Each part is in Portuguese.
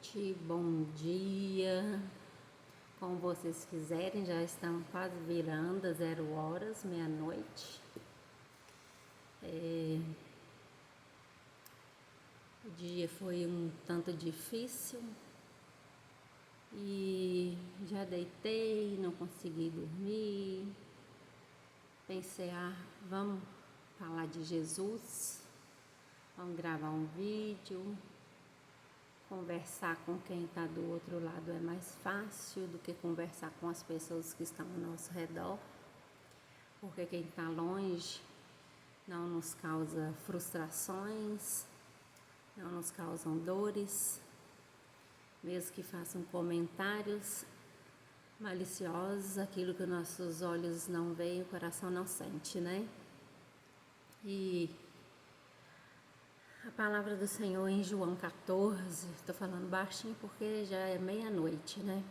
noite, bom dia, como vocês quiserem, já estão quase virando 0 horas, meia-noite. O dia foi um tanto difícil e já deitei, não consegui dormir. Pensei, vamos falar de Jesus, vamos gravar um vídeo. Conversar com quem está do outro lado é mais fácil do que conversar com as pessoas que estão ao nosso redor, porque quem está longe não nos causa frustrações, não nos causam dores, mesmo que façam comentários maliciosos, aquilo que nossos olhos não veem, o coração não sente, né? E a palavra do Senhor em João 14, estou falando baixinho porque já é meia-noite, né?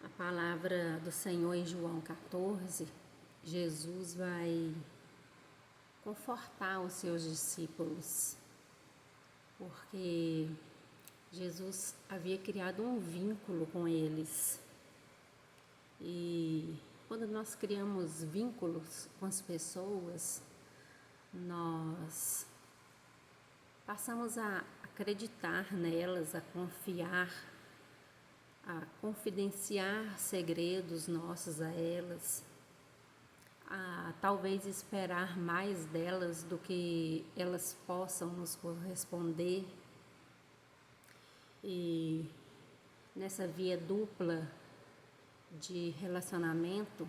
A palavra do Senhor em João 14, Jesus vai confortar os seus discípulos, porque Jesus havia criado um vínculo com eles. E quando nós criamos vínculos com as pessoas, nós passamos a acreditar nelas, a confiar, a confidenciar segredos nossos a elas, a talvez esperar mais delas do que elas possam nos corresponder. E nessa via dupla de relacionamento,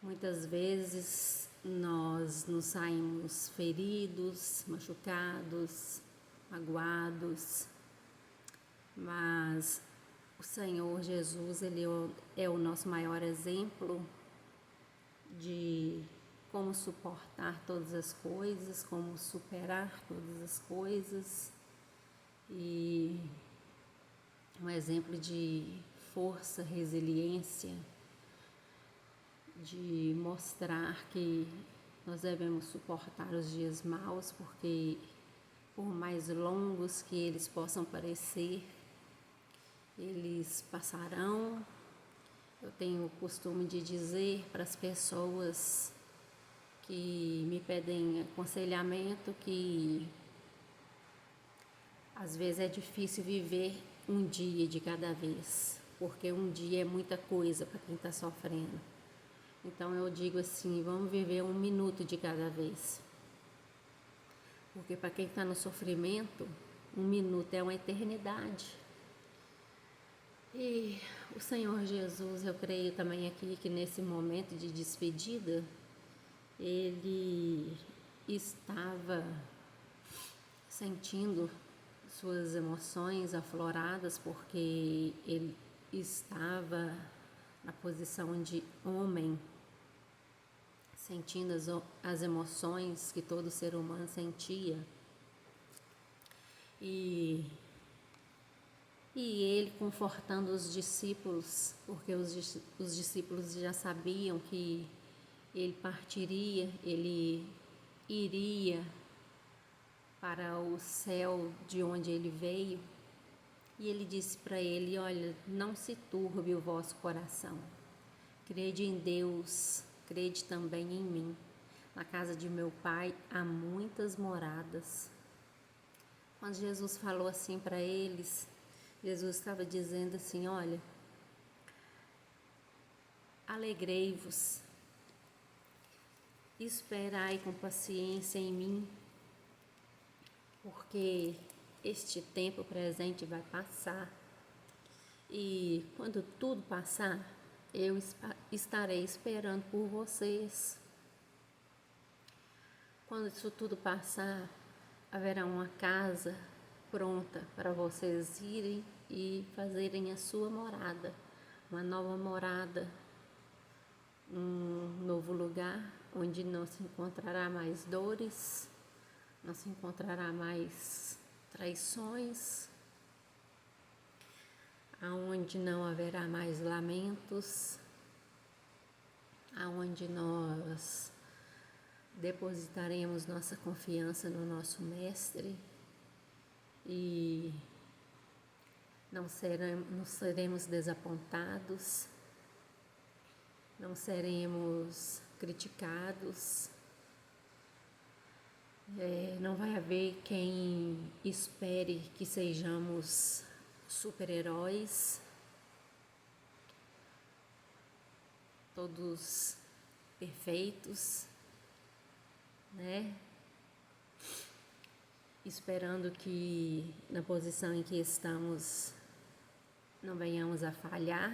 muitas vezes nós nos saímos feridos, machucados, magoados, mas o Senhor Jesus, Ele é o nosso maior exemplo de como suportar todas as coisas, como superar todas as coisas, e um exemplo de força, resiliência, de mostrar que nós devemos suportar os dias maus, porque por mais longos que eles possam parecer, eles passarão. Eu tenho o costume de dizer para as pessoas que me pedem aconselhamento que às vezes é difícil viver um dia de cada vez, porque um dia é muita coisa para quem está sofrendo. Então eu digo assim, vamos viver um minuto de cada vez. Porque para quem está no sofrimento, um minuto é uma eternidade. E o Senhor Jesus, eu creio também aqui que nesse momento de despedida, Ele estava sentindo suas emoções afloradas, porque Ele estava na posição de homem, sentindo as emoções que todo ser humano sentia. E ele confortando os discípulos, porque os discípulos já sabiam que ele partiria, ele iria para o céu de onde ele veio. E ele disse para ele, olha, não se turbe o vosso coração, crede em Deus, crede também em mim. Na casa de meu pai há muitas moradas. Quando Jesus falou assim para eles, Jesus estava dizendo assim, olha, alegrei-vos, esperai com paciência em mim, porque este tempo presente vai passar. E quando tudo passar, eu estarei esperando por vocês. Quando isso tudo passar, haverá uma casa pronta para vocês irem e fazerem a sua morada, uma nova morada, um novo lugar onde não se encontrará mais dores, não se encontrará mais traições, aonde não haverá mais lamentos, aonde nós depositaremos nossa confiança no nosso Mestre, e não seremos desapontados, não seremos criticados, não vai haver quem espere que sejamos super-heróis, todos perfeitos, né? Esperando que na posição em que estamos não venhamos a falhar.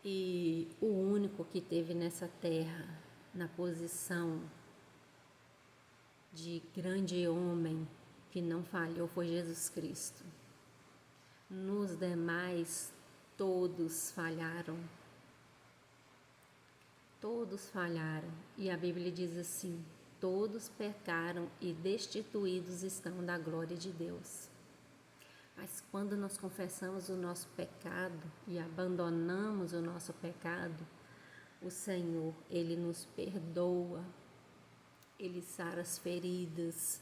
E o único que teve nessa terra, na posição de grande homem que não falhou, foi Jesus Cristo. Nos demais, todos falharam. Todos falharam. E a Bíblia diz assim: todos pecaram e destituídos estão da glória de Deus. Mas quando nós confessamos o nosso pecado e abandonamos o nosso pecado, o Senhor, Ele nos perdoa, Ele sara as feridas.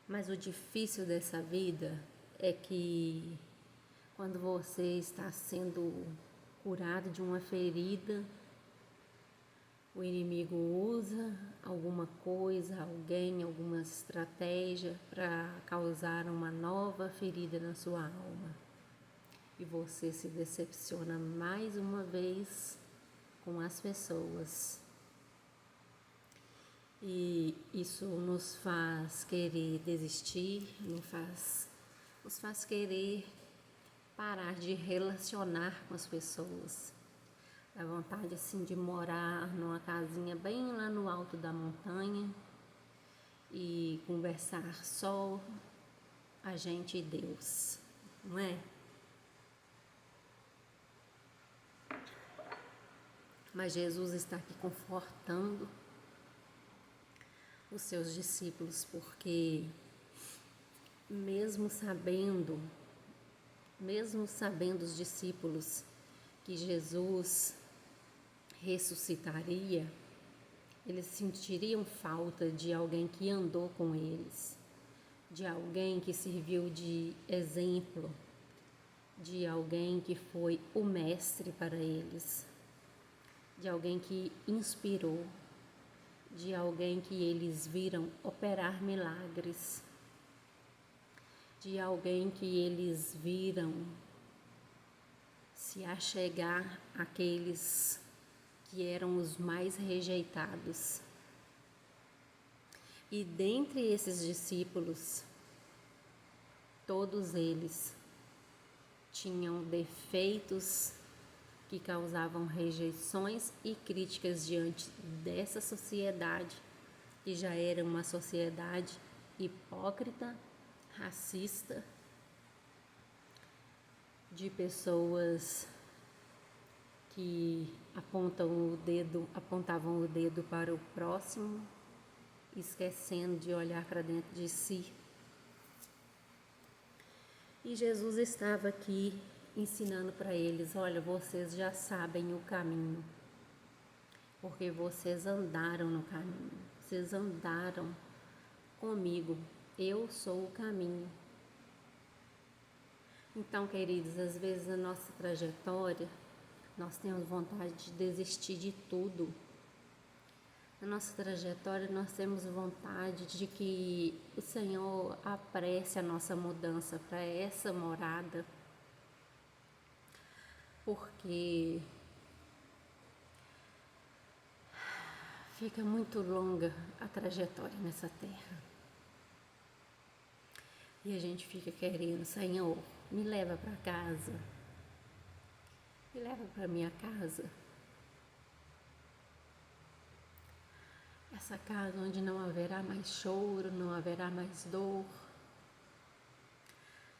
Mas o difícil dessa vida é que quando você está sendo curado de uma ferida, o inimigo usa alguma coisa, alguém, alguma estratégia para causar uma nova ferida na sua alma. E você se decepciona mais uma vez com as pessoas. E isso nos faz querer desistir, nos faz querer parar de relacionar com as pessoas. Dá vontade assim de morar numa casinha bem lá no alto da montanha e conversar só a gente e Deus, não é? Mas Jesus está aqui confortando os seus discípulos, porque mesmo sabendo os discípulos que Jesus ressuscitaria, eles sentiriam falta de alguém que andou com eles, de alguém que serviu de exemplo, de alguém que foi o mestre para eles, de alguém que inspirou, de alguém que eles viram operar milagres, de alguém que eles viram se achegar àqueles que eram os mais rejeitados. E dentre esses discípulos, todos eles tinham defeitos que causavam rejeições e críticas diante dessa sociedade, que já era uma sociedade hipócrita, racista, de pessoas que apontavam o dedo para o próximo, esquecendo de olhar para dentro de si. E Jesus estava aqui ensinando para eles: olha, vocês já sabem o caminho, porque vocês andaram no caminho, vocês andaram comigo, eu sou o caminho. Então, queridos, às vezes na nossa trajetória, nós temos vontade de desistir de tudo. Na nossa trajetória, nós temos vontade de que o Senhor apresse a nossa mudança para essa morada, porque fica muito longa a trajetória nessa terra. E a gente fica querendo: Senhor, me leva para casa, me leva para minha casa. Essa casa onde não haverá mais choro, não haverá mais dor,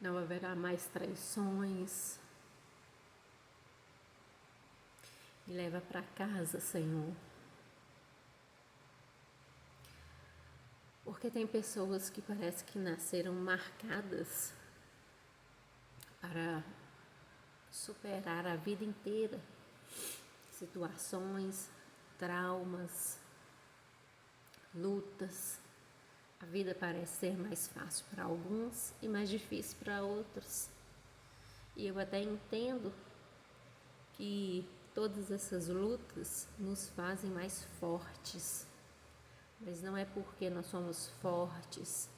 não haverá mais traições. Me leva para casa, Senhor. Porque tem pessoas que parece que nasceram marcadas para superar a vida inteira situações, traumas, lutas, A vida parece ser mais fácil para alguns e mais difícil para outros. E eu até entendo que todas essas lutas nos fazem mais fortes, mas não é porque nós somos fortes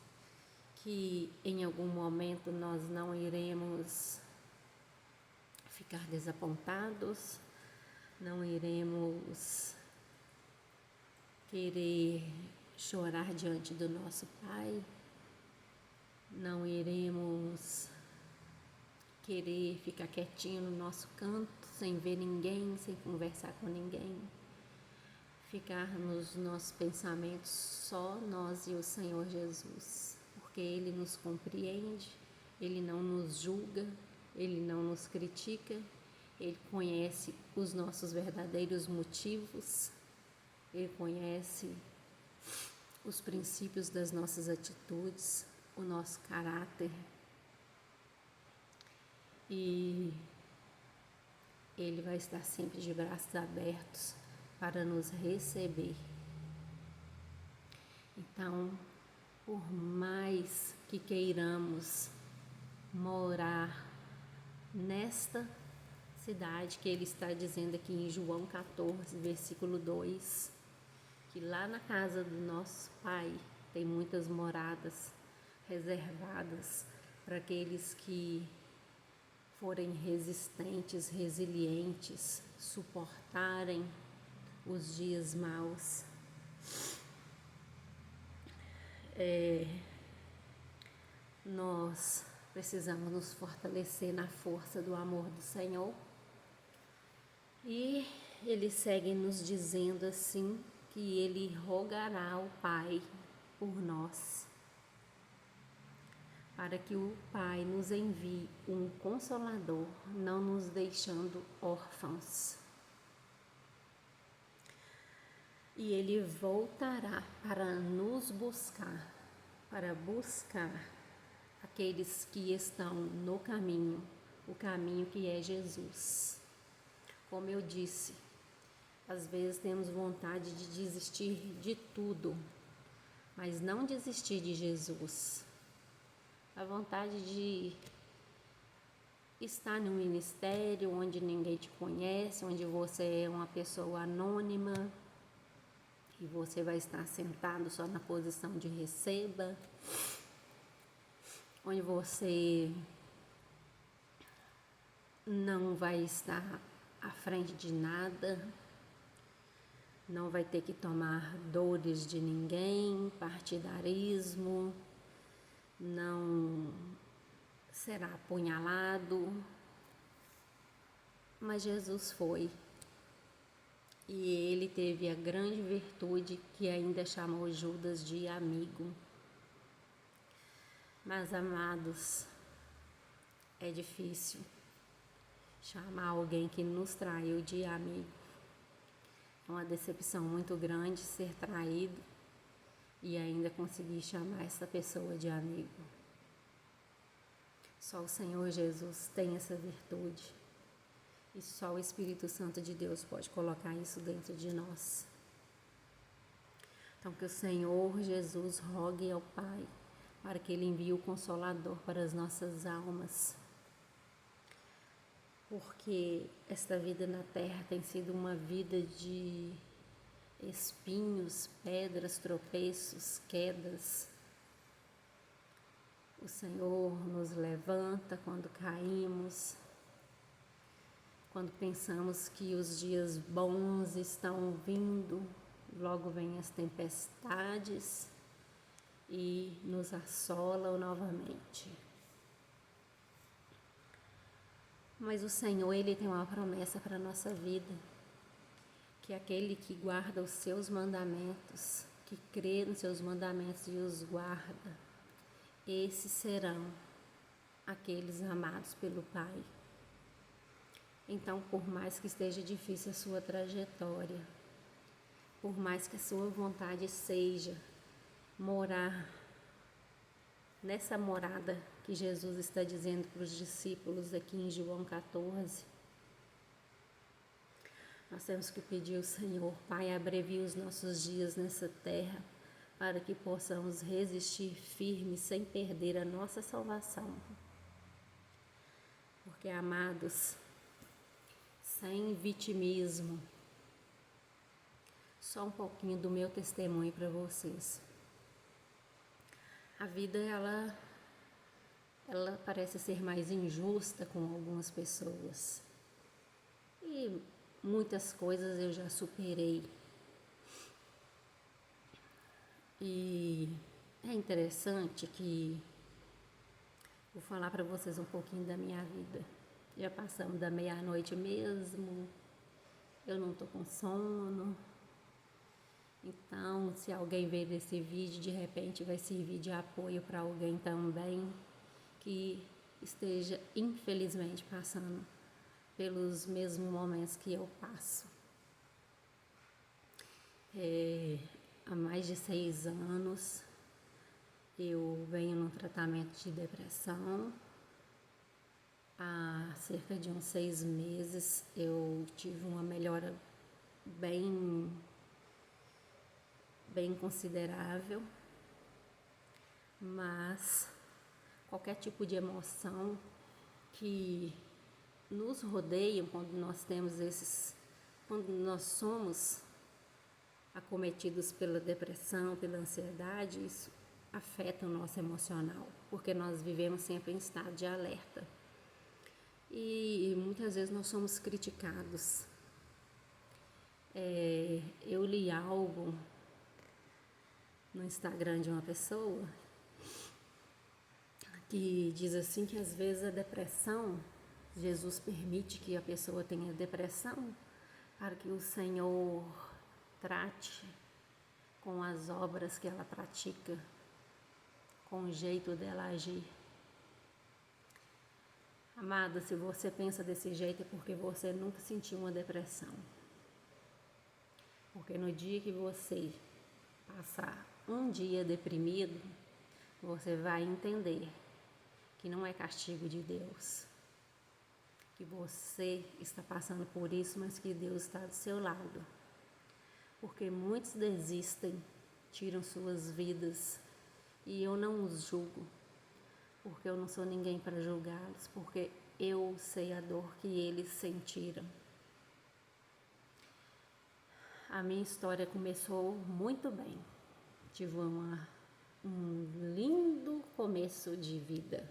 que em algum momento nós não iremos ficar desapontados, não iremos querer chorar diante do nosso Pai, não iremos querer ficar quietinho no nosso canto, sem ver ninguém, sem conversar com ninguém, ficar nos nossos pensamentos só nós e o Senhor Jesus, porque Ele nos compreende, Ele não nos julga, Ele não nos critica, Ele conhece os nossos verdadeiros motivos, Ele conhece os princípios das nossas atitudes, o nosso caráter. E Ele vai estar sempre de braços abertos para nos receber. Então, por mais que queiramos morar nesta cidade que Ele está dizendo aqui em João 14, versículo 2, que lá na casa do nosso Pai tem muitas moradas reservadas para aqueles que forem resistentes, resilientes, suportarem os dias maus. Nós precisamos nos fortalecer na força do amor do Senhor. E Ele segue nos dizendo assim, que Ele rogará ao Pai por nós, para que o Pai nos envie um Consolador, não nos deixando órfãos. E Ele voltará para nos buscar, para buscar aqueles que estão no caminho, o caminho que é Jesus. Como eu disse, às vezes temos vontade de desistir de tudo, mas não desistir de Jesus. A vontade de estar num ministério onde ninguém te conhece, onde você é uma pessoa anônima e você vai estar sentado só na posição de receba, onde você não vai estar à frente de nada, não vai ter que tomar dores de ninguém, partidarismo, não será apunhalado. Mas Jesus foi, e Ele teve a grande virtude que ainda chamou Judas de amigo. Mas, amados, é difícil chamar alguém que nos traiu de amigo. É uma decepção muito grande ser traído e ainda conseguir chamar essa pessoa de amigo. Só o Senhor Jesus tem essa virtude. E só o Espírito Santo de Deus pode colocar isso dentro de nós. Então, que o Senhor Jesus rogue ao Pai para que Ele envie o Consolador para as nossas almas. Porque esta vida na terra tem sido uma vida de espinhos, pedras, tropeços, quedas. O Senhor nos levanta quando caímos, quando pensamos que os dias bons estão vindo, logo vêm as tempestades e nos assolam novamente. Mas o Senhor, Ele tem uma promessa para a nossa vida, que aquele que guarda os seus mandamentos, que crê nos seus mandamentos e os guarda, esses serão aqueles amados pelo Pai. Então, por mais que esteja difícil a sua trajetória, por mais que a sua vontade seja morar nessa morada que Jesus está dizendo para os discípulos aqui em João 14, nós temos que pedir ao Senhor, Pai, abrevie os nossos dias nessa terra, para que possamos resistir firmes sem perder a nossa salvação. Porque, amados, sem vitimismo, só um pouquinho do meu testemunho para vocês. A vida, ela parece ser mais injusta com algumas pessoas. E muitas coisas eu já superei. E é interessante que vou falar para vocês um pouquinho da minha vida. Já passamos da meia-noite mesmo, eu não estou com sono. Então, se alguém ver esse vídeo, de repente vai servir de apoio para alguém também que esteja, infelizmente, passando pelos mesmos momentos que eu passo. Há mais de 6 anos eu venho num tratamento de depressão. Há cerca de uns 6 meses eu tive uma melhora bem considerável, mas qualquer tipo de emoção que nos rodeia quando nós somos acometidos pela depressão, pela ansiedade, isso afeta o nosso emocional, porque nós vivemos sempre em estado de alerta. E muitas vezes nós somos criticados. Eu li algo no Instagram de uma pessoa que diz assim que às vezes a depressão, Jesus permite que a pessoa tenha depressão para que o Senhor trate com as obras que ela pratica, com o jeito dela agir. Amada, se você pensa desse jeito é porque você nunca sentiu uma depressão. Porque no dia que você passar um dia deprimido, você vai entender que não é castigo de Deus, que você está passando por isso, mas que Deus está do seu lado. Porque muitos desistem, tiram suas vidas, e eu não os julgo, porque eu não sou ninguém para julgá-los, porque eu sei a dor que eles sentiram. A minha história começou muito bem, tive um lindo começo de vida.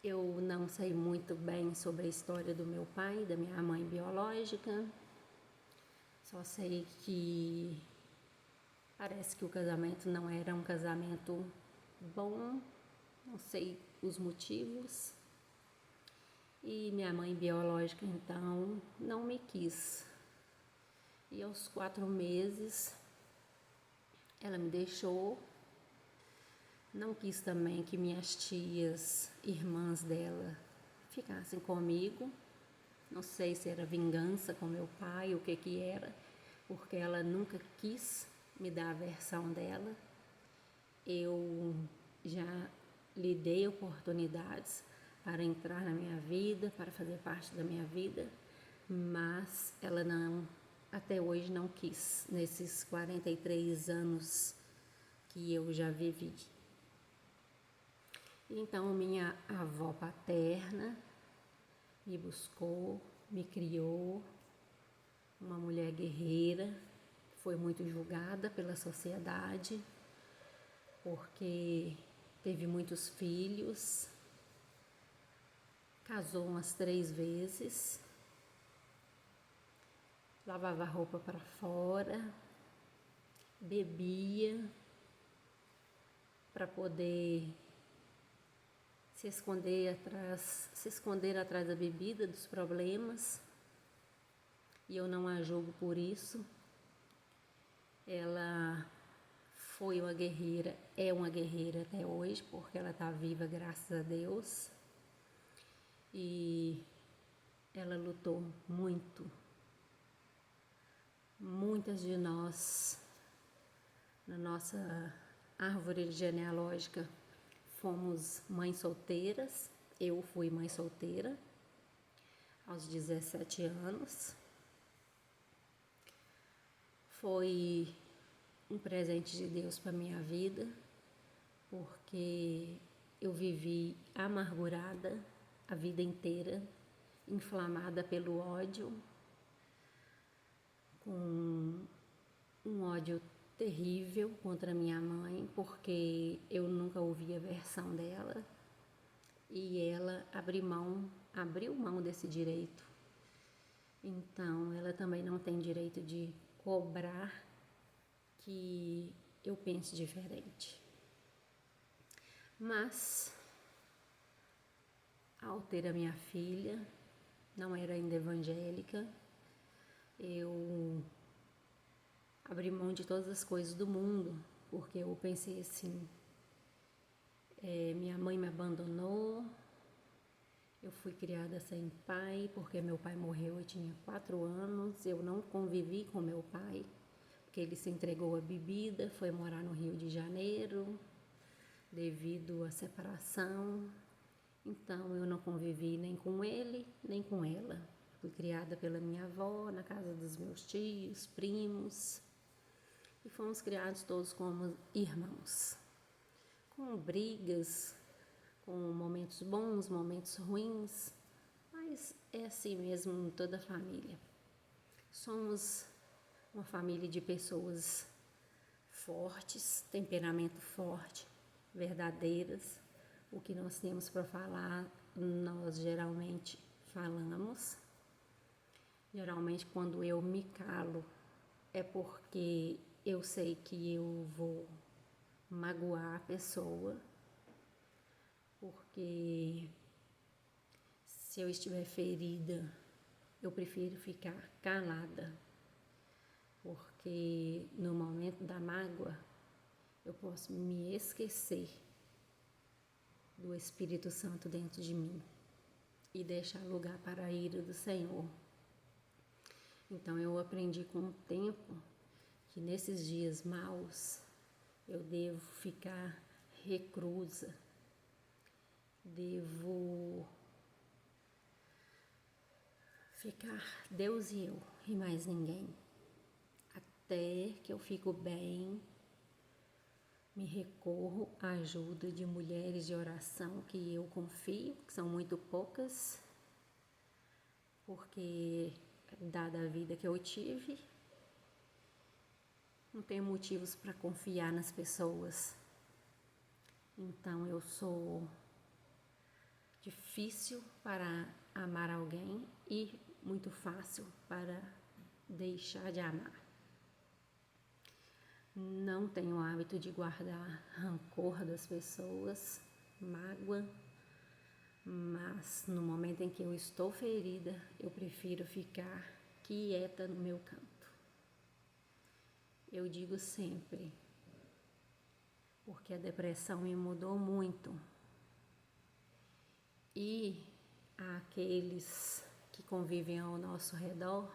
Eu não sei muito bem sobre a história do meu pai e da minha mãe biológica. Só sei que parece que o casamento não era um casamento bom. Não sei os motivos. E minha mãe biológica, então, não me quis. E aos 4 meses, ela me deixou. Não quis também que minhas tias, irmãs dela, ficassem comigo. Não sei se era vingança com meu pai, o que era, porque ela nunca quis me dar a versão dela. Eu já lhe dei oportunidades para entrar na minha vida, para fazer parte da minha vida, mas ela até hoje não quis, nesses 43 anos que eu já vivi. Então, minha avó paterna me buscou, me criou, uma mulher guerreira, foi muito julgada pela sociedade, porque teve muitos filhos, casou umas 3 vezes, lavava roupa para fora, bebia para poder se esconder atrás da bebida, dos problemas, e eu não a julgo por isso. Ela foi uma guerreira, é uma guerreira até hoje, porque ela está viva, graças a Deus, e ela lutou muito. Muitas de nós, na nossa árvore genealógica, fomos mães solteiras. Eu fui mãe solteira aos 17 anos. foi um presente de Deus para minha vida, porque eu vivi amargurada a vida inteira, inflamada pelo ódio, com um ódio terrível contra minha mãe, porque eu nunca ouvi a versão dela e ela abriu mão desse direito. Então, ela também não tem direito de cobrar que eu pense diferente. Mas, ao ter a minha filha, não era ainda evangélica, eu abri mão de todas as coisas do mundo, porque eu pensei assim, minha mãe me abandonou, eu fui criada sem pai, porque meu pai morreu, eu tinha 4 anos, eu não convivi com meu pai, porque ele se entregou à bebida, foi morar no Rio de Janeiro, devido à separação, então eu não convivi nem com ele, nem com ela. Fui criada pela minha avó, na casa dos meus tios, primos, e fomos criados todos como irmãos, com brigas, com momentos bons, momentos ruins, mas é assim mesmo em toda a família. Somos uma família de pessoas fortes, temperamento forte, verdadeiras. O que nós temos para falar, nós geralmente falamos. Geralmente, quando eu me calo, é porque eu sei que eu vou magoar a pessoa, porque se eu estiver ferida, eu prefiro ficar calada, porque no momento da mágoa eu posso me esquecer do Espírito Santo dentro de mim e deixar lugar para a ira do Senhor. Então eu aprendi com o tempo que nesses dias maus eu devo ficar reclusa, devo ficar Deus e eu e mais ninguém, até que eu fico bem, me recorro à ajuda de mulheres de oração que eu confio, que são muito poucas, porque dada a vida que eu tive, não tenho motivos para confiar nas pessoas. Então eu sou difícil para amar alguém e muito fácil para deixar de amar. Não tenho o hábito de guardar rancor das pessoas, mágoa, mas no momento em que eu estou ferida, eu prefiro ficar quieta no meu canto. Eu digo sempre, porque a depressão me mudou muito. E aqueles que convivem ao nosso redor,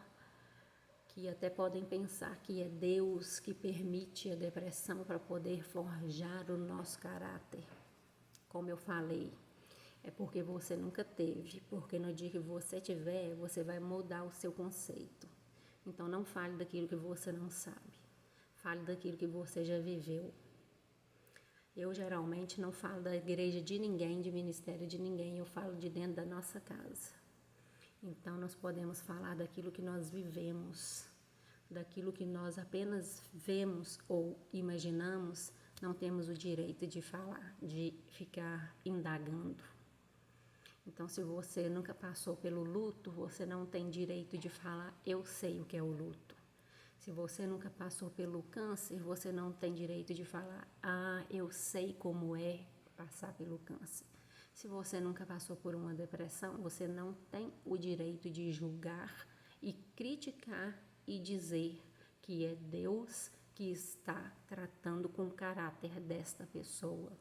que até podem pensar que é Deus que permite a depressão para poder forjar o nosso caráter. Como eu falei, é porque você nunca teve, porque no dia que você tiver, você vai mudar o seu conceito. Então não fale daquilo que você não sabe, fale daquilo que você já viveu. Eu geralmente não falo da igreja de ninguém, de ministério de ninguém, eu falo de dentro da nossa casa. Então nós podemos falar daquilo que nós vivemos, daquilo que nós apenas vemos ou imaginamos, não temos o direito de falar, de ficar indagando. Então, se você nunca passou pelo luto, você não tem direito de falar, eu sei o que é o luto. Se você nunca passou pelo câncer, você não tem direito de falar, eu sei como é passar pelo câncer. Se você nunca passou por uma depressão, você não tem o direito de julgar e criticar e dizer que é Deus que está tratando com o caráter desta pessoa.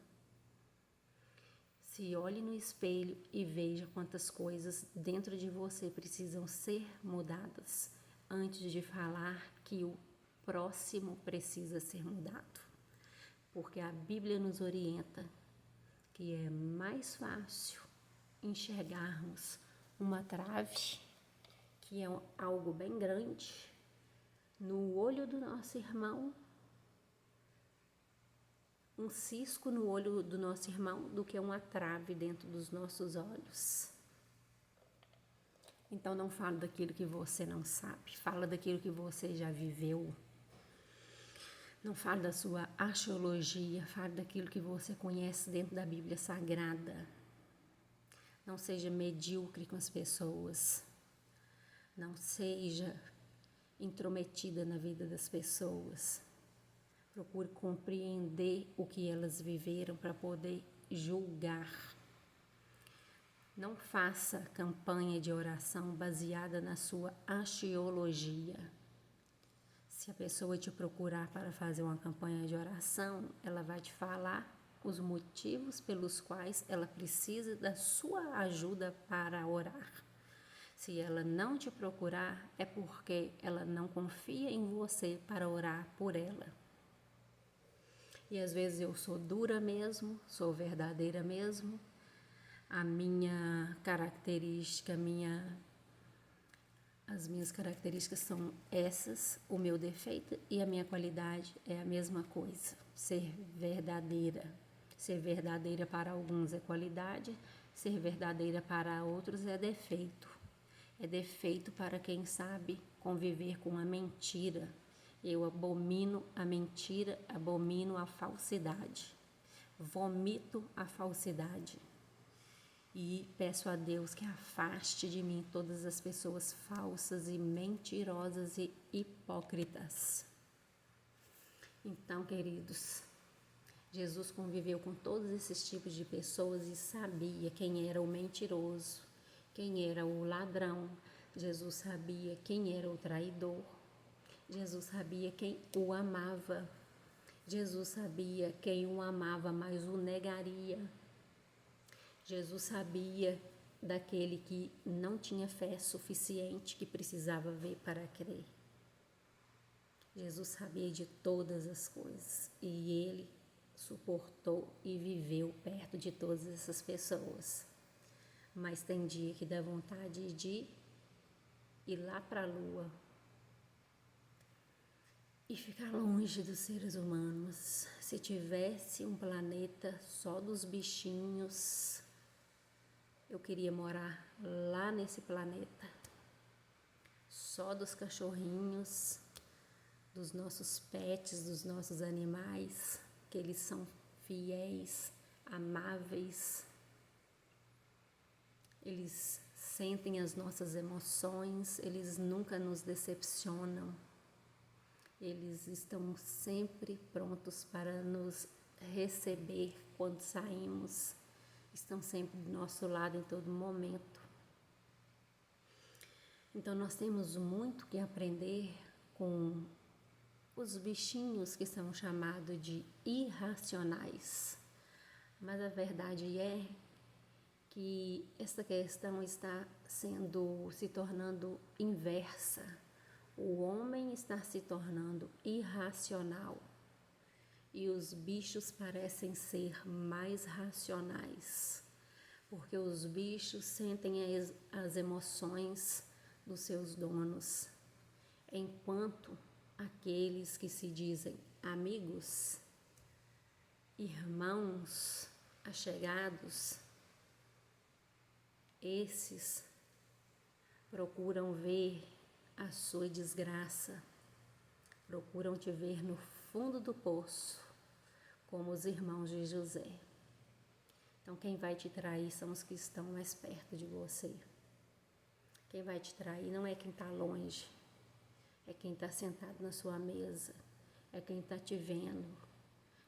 Se olhe no espelho e veja quantas coisas dentro de você precisam ser mudadas antes de falar que o próximo precisa ser mudado. Porque a Bíblia nos orienta que é mais fácil enxergarmos uma trave, que é algo bem grande, no olho do nosso irmão, um cisco no olho do nosso irmão, do que uma trave dentro dos nossos olhos. Então não fala daquilo que você não sabe, fala daquilo que você já viveu. Não fala da sua axiologia, fala daquilo que você conhece dentro da Bíblia Sagrada. Não seja medíocre com as pessoas. Não seja intrometida na vida das pessoas. Procure compreender o que elas viveram para poder julgar. Não faça campanha de oração baseada na sua axiologia. Se a pessoa te procurar para fazer uma campanha de oração, ela vai te falar os motivos pelos quais ela precisa da sua ajuda para orar. Se ela não te procurar, é porque ela não confia em você para orar por ela. E às vezes eu sou dura mesmo, sou verdadeira mesmo. A minha característica, as minhas características são essas, o meu defeito e a minha qualidade é a mesma coisa, ser verdadeira. Ser verdadeira para alguns é qualidade, ser verdadeira para outros é defeito. É defeito para quem sabe conviver com a mentira. Eu abomino a mentira, abomino a falsidade. Vomito a falsidade. E peço a Deus que afaste de mim todas as pessoas falsas e mentirosas e hipócritas. Então, queridos, Jesus conviveu com todos esses tipos de pessoas e sabia quem era o mentiroso, quem era o ladrão. Jesus sabia quem era o traidor. Jesus sabia quem o amava. Jesus sabia quem o amava, mas o negaria. Jesus sabia daquele que não tinha fé suficiente, que precisava ver para crer. Jesus sabia de todas as coisas e ele suportou e viveu perto de todas essas pessoas. Mas tem dia que dá vontade de ir lá para a lua e ficar longe dos seres humanos. Se tivesse um planeta só dos bichinhos, eu queria morar lá nesse planeta, só dos cachorrinhos, dos nossos pets, dos nossos animais, que eles são fiéis, amáveis, eles sentem as nossas emoções, eles nunca nos decepcionam, eles estão sempre prontos para nos receber quando saímos. Estão sempre do nosso lado em todo momento. Então nós temos muito que aprender com os bichinhos que são chamados de irracionais. Mas a verdade é que essa questão está se tornando inversa. O homem está se tornando irracional. E os bichos parecem ser mais racionais, porque os bichos sentem as emoções dos seus donos, enquanto aqueles que se dizem amigos, irmãos, achegados, esses procuram ver a sua desgraça, procuram te ver no fundo do poço, como os irmãos de José. Então, quem vai te trair são os que estão mais perto de você. Quem vai te trair não é quem está longe, é quem está sentado na sua mesa, é quem está te vendo.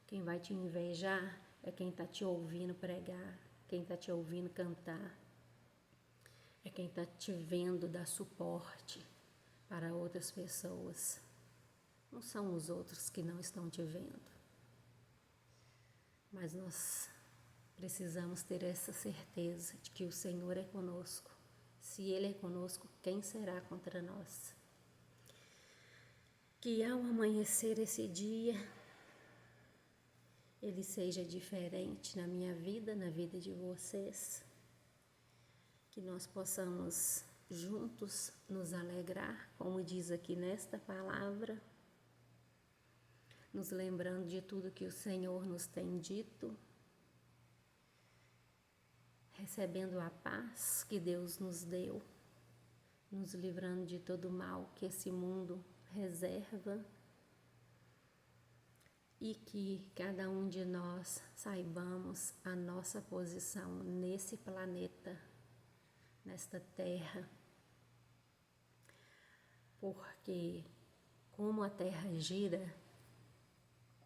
Quem vai te invejar é quem está te ouvindo pregar, quem está te ouvindo cantar, é quem está te vendo dar suporte para outras pessoas. Não são os outros que não estão te vendo. Mas nós precisamos ter essa certeza de que o Senhor é conosco. Se Ele é conosco, quem será contra nós? Que ao amanhecer esse dia, ele seja diferente na minha vida, na vida de vocês. Que nós possamos juntos nos alegrar, como diz aqui nesta palavra, nos lembrando de tudo que o Senhor nos tem dito, recebendo a paz que Deus nos deu, nos livrando de todo o mal que esse mundo reserva, e que cada um de nós saibamos a nossa posição nesse planeta, nesta terra, porque como a terra gira,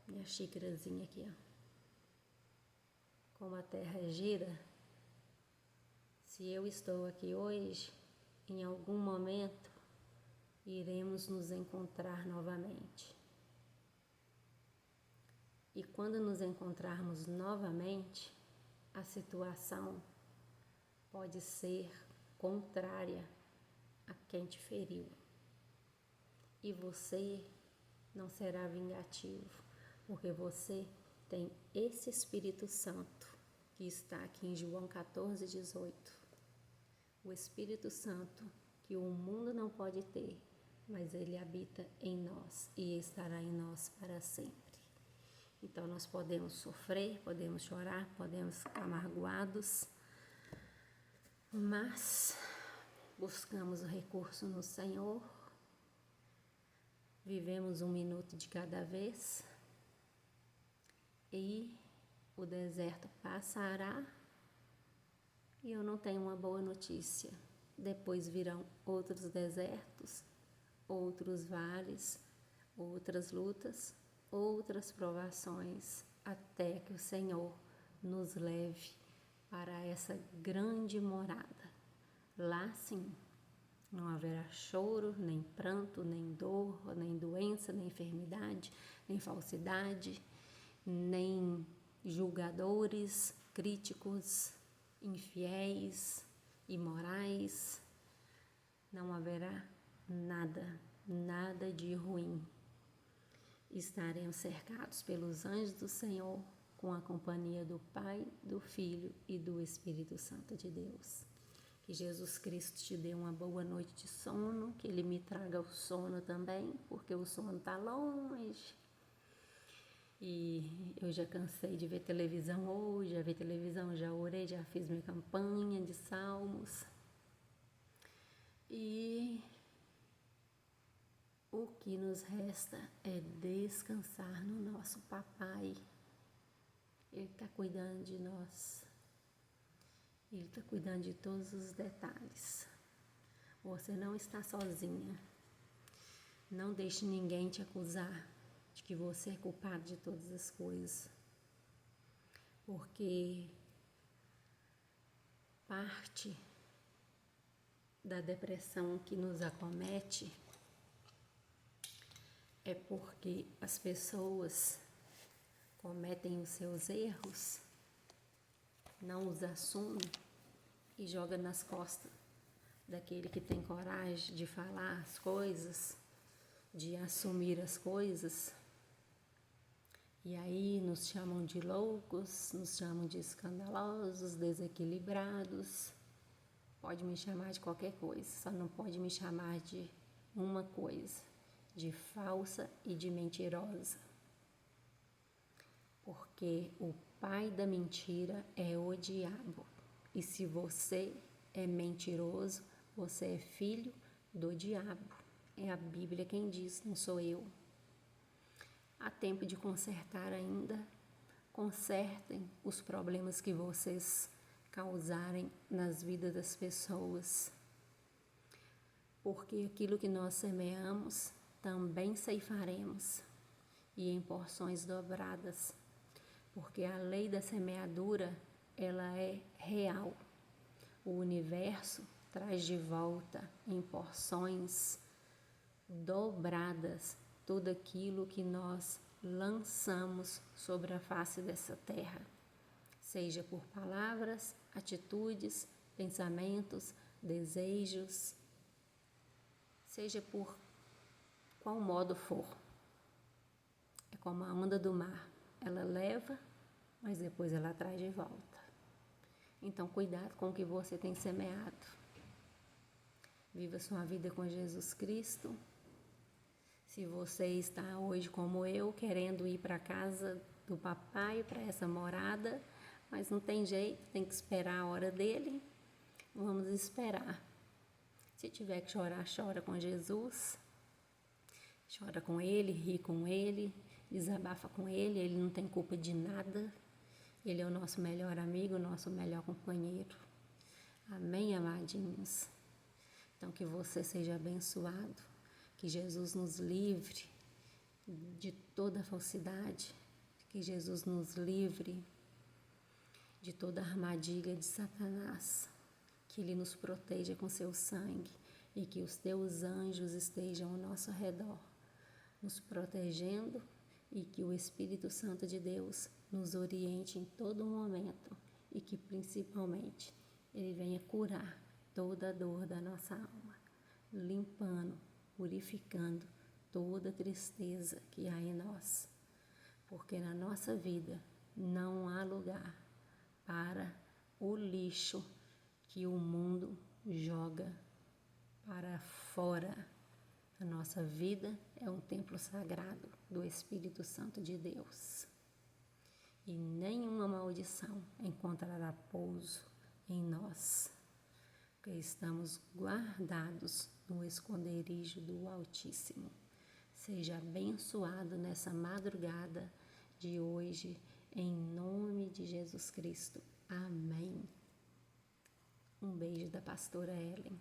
minha xícarazinha aqui, ó, como a terra gira, se eu estou aqui hoje, em algum momento iremos nos encontrar novamente. E quando nos encontrarmos novamente, a situação pode ser contrária a quem te feriu. E você não será vingativo, porque você tem esse Espírito Santo que está aqui em João 14:18. O Espírito Santo que o mundo não pode ter, mas ele habita em nós e estará em nós para sempre. Então nós podemos sofrer, podemos chorar, podemos ficar magoados, mas buscamos o recurso no Senhor, vivemos um minuto de cada vez e o deserto passará. E eu não tenho uma boa notícia. Depois virão outros desertos, outros vales, outras lutas, outras provações, até que o Senhor nos leve para essa grande morada. Lá sim, não haverá choro, nem pranto, nem dor, nem doença, nem enfermidade, nem falsidade, nem julgadores, críticos, infiéis, imorais. Não haverá nada de ruim. Estaremos cercados pelos anjos do Senhor, com a companhia do Pai, do Filho e do Espírito Santo de Deus. Que Jesus Cristo te dê uma boa noite de sono, que Ele me traga o sono também, porque o sono está longe. E eu já cansei de ver televisão hoje, já vi televisão, já orei, já fiz minha campanha de salmos. E o que nos resta é descansar no nosso papai. Ele está cuidando de nós. Ele está cuidando de todos os detalhes. Você não está sozinha. Não deixe ninguém te acusar de que você é culpado de todas as coisas. Porque parte da depressão que nos acomete é porque as pessoas cometem os seus erros, não os assumem e jogam nas costas daquele que tem coragem de falar as coisas, de assumir as coisas. E aí nos chamam de loucos, nos chamam de escandalosos, desequilibrados. Pode me chamar de qualquer coisa, só não pode me chamar de uma coisa, de falsa e de mentirosa. Porque o pai da mentira é o diabo. E se você é mentiroso, você é filho do diabo. É a Bíblia quem diz, não sou eu. Há tempo de consertar ainda. Consertem os problemas que vocês causarem nas vidas das pessoas. Porque aquilo que nós semeamos, também ceifaremos, e em porções dobradas. Porque a lei da semeadura, ela é real. O universo traz de volta em porções dobradas tudo aquilo que nós lançamos sobre a face dessa terra, seja por palavras, atitudes, pensamentos, desejos, seja por qual modo for. É como a onda do mar, ela leva, mas depois ela traz de volta. Então, cuidado com o que você tem semeado. Viva sua vida com Jesus Cristo. Se você está hoje como eu, querendo ir para a casa do papai, para essa morada, mas não tem jeito, tem que esperar a hora dele, vamos esperar. Se tiver que chorar, chora com Jesus, chora com ele, ri com ele, desabafa com ele não tem culpa de nada. Ele é o nosso melhor amigo, o nosso melhor companheiro. Amém, amadinhos? Então, que você seja abençoado, que Jesus nos livre de toda falsidade, que Jesus nos livre de toda armadilha de Satanás, que Ele nos proteja com seu sangue e que os teus anjos estejam ao nosso redor, nos protegendo, e que o Espírito Santo de Deus nos oriente em todo momento e que principalmente Ele venha curar toda a dor da nossa alma, limpando, purificando toda tristeza que há em nós, porque na nossa vida não há lugar para o lixo que o mundo joga para fora. A nossa vida é um templo sagrado do Espírito Santo de Deus. E nenhuma maldição encontrará pouso em nós, porque estamos guardados no esconderijo do Altíssimo. Seja abençoado nessa madrugada de hoje, em nome de Jesus Cristo. Amém. Um beijo da pastora Ellen.